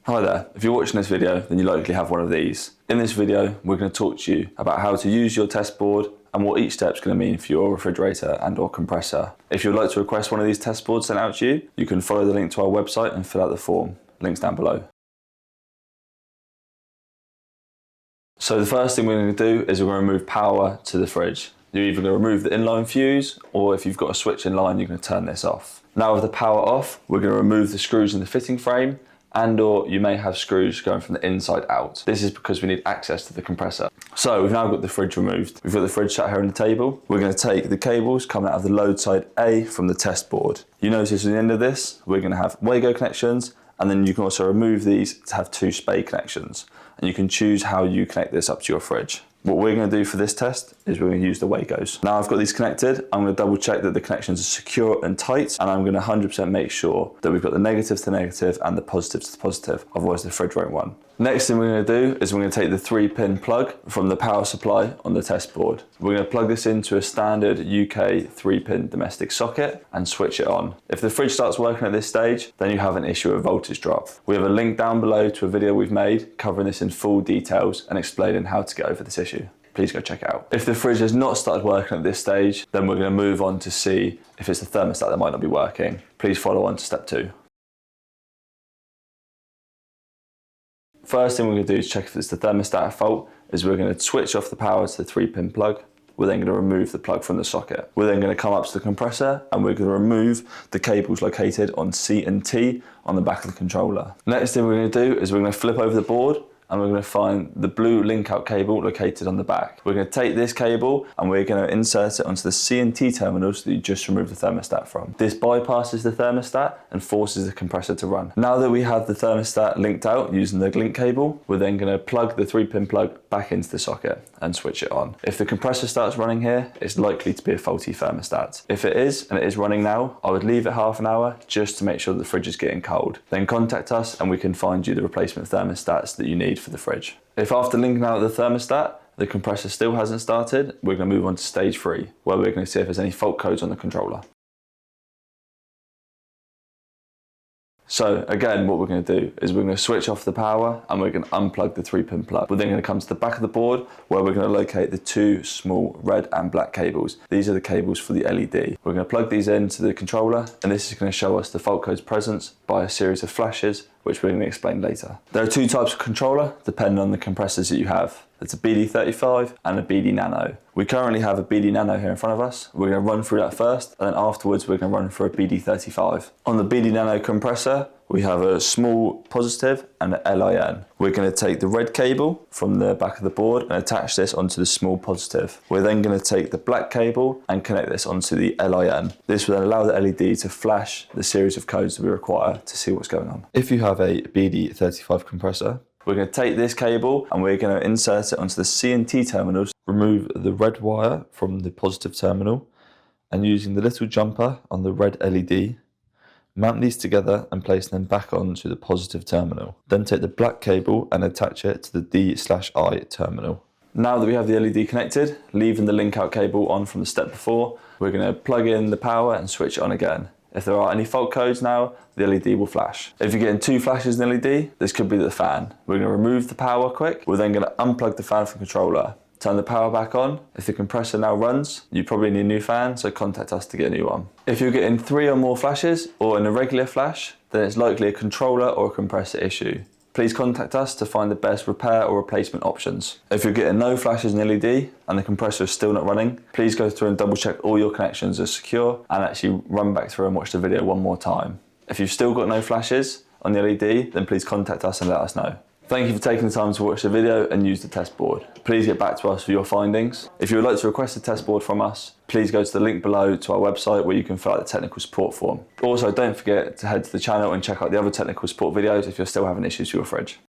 Hi there, if you're watching this video then you likely have one of these. In this video we're going to talk to you about how to use your test board and what each step's going to mean for your refrigerator and or compressor. If you'd like to request one of these test boards sent out to you, you can follow the link to our website and fill out the form. Links down below. So the first thing we're going to do is we're going to remove power to the fridge. You're either going to remove the inline fuse, or if you've got a switch in line, you're going to turn this off. Now with the power off, we're going to remove the screws in the fitting frame, and or you may have screws going from the inside out. This is because we need access to the compressor. So we've now got the fridge removed. We've got the fridge sat here on the table. We're going to take the cables coming out of the load side A from the test board. You notice at the end of this, we're going to have Wago connections, and then you can also remove these to have two spade connections. And you can choose how you connect this up to your fridge. What we're going to do for this test is we're going to use the Wagos. Now I've got these connected, I'm going to double check that the connections are secure and tight, and I'm going to 100% make sure that we've got the negative to negative and the positive to positive, otherwise the fridge won't run. Next thing we're going to do is we're going to take the 3-pin plug from the power supply on the test board. We're going to plug this into a standard UK 3-pin domestic socket and switch it on. If the fridge starts working at this stage, then you have an issue of voltage drop. We have a link down below to a video we've made covering this in full details and explaining how to get over this issue. Please go check it out. If the fridge has not started working at this stage, then we're going to move on to see if it's the thermostat that might not be working. Please follow on to step 2. First thing we're going to do is check if it's the thermostat at fault, is we're going to switch off the power to the 3-pin plug. We're then going to remove the plug from the socket. We're then going to come up to the compressor and we're going to remove the cables located on C and T on the back of the controller. Next thing we're going to do is we're going to flip over the board and we're going to find the blue link out cable located on the back. We're going to take this cable and we're going to insert it onto the C and T terminals that you just removed the thermostat from. This bypasses the thermostat and forces the compressor to run. Now that we have the thermostat linked out using the link cable, we're then going to plug the 3-pin plug back into the socket and switch it on. If the compressor starts running here, it's likely to be a faulty thermostat. If it is, and it is running now, I would leave it half an hour just to make sure the fridge is getting cold. Then contact us and we can find you the replacement thermostats that you need for the fridge. If after linking out the thermostat, the compressor still hasn't started, we're going to move on to stage 3, where we're going to see if there's any fault codes on the controller. So again, what we're going to do is we're going to switch off the power and we're going to unplug the 3-pin plug. We're then going to come to the back of the board where we're going to locate the 2 small red and black cables. These are the cables for the LED. We're going to plug these into the controller, and this is going to show us the fault code's presence by a series of flashes, which we're going to explain later. There are 2 types of controller depending on the compressors that you have. It's a BD35 and a BD Nano. We currently have a BD Nano here in front of us. We're going to run through that first, and then afterwards we're going to run for a BD35. On the BD Nano compressor, we have a small positive and an LIN. We're going to take the red cable from the back of the board and attach this onto the small positive. We're then going to take the black cable and connect this onto the LIN. This will then allow the LED to flash the series of codes that we require to see what's going on. If you have a BD35 compressor, we're going to take this cable and we're going to insert it onto the C and T terminals, remove the red wire from the positive terminal, and using the little jumper on the red LED, mount these together and place them back onto the positive terminal. Then take the black cable and attach it to the D/I terminal. Now that we have the LED connected, leaving the link out cable on from the step before, we're going to plug in the power and switch it on again. If there are any fault codes now, the LED will flash. If you're getting 2 flashes in the LED, this could be the fan. We're going to remove the power quick. We're then going to unplug the fan from the controller. Turn the power back on. If the compressor now runs, you probably need a new fan, so contact us to get a new one. If you're getting 3 or more flashes or an irregular flash, then it's likely a controller or a compressor issue. Please contact us to find the best repair or replacement options. If you're getting no flashes in LED and the compressor is still not running, please go through and double check all your connections are secure and actually run back through and watch the video one more time. If you've still got no flashes on the LED, then please contact us and let us know. Thank you for taking the time to watch the video and use the test board. Please get back to us for your findings. If you would like to request a test board from us, please go to the link below to our website where you can fill out the technical support form. Also, don't forget to head to the channel and check out the other technical support videos if you're still having issues with your fridge.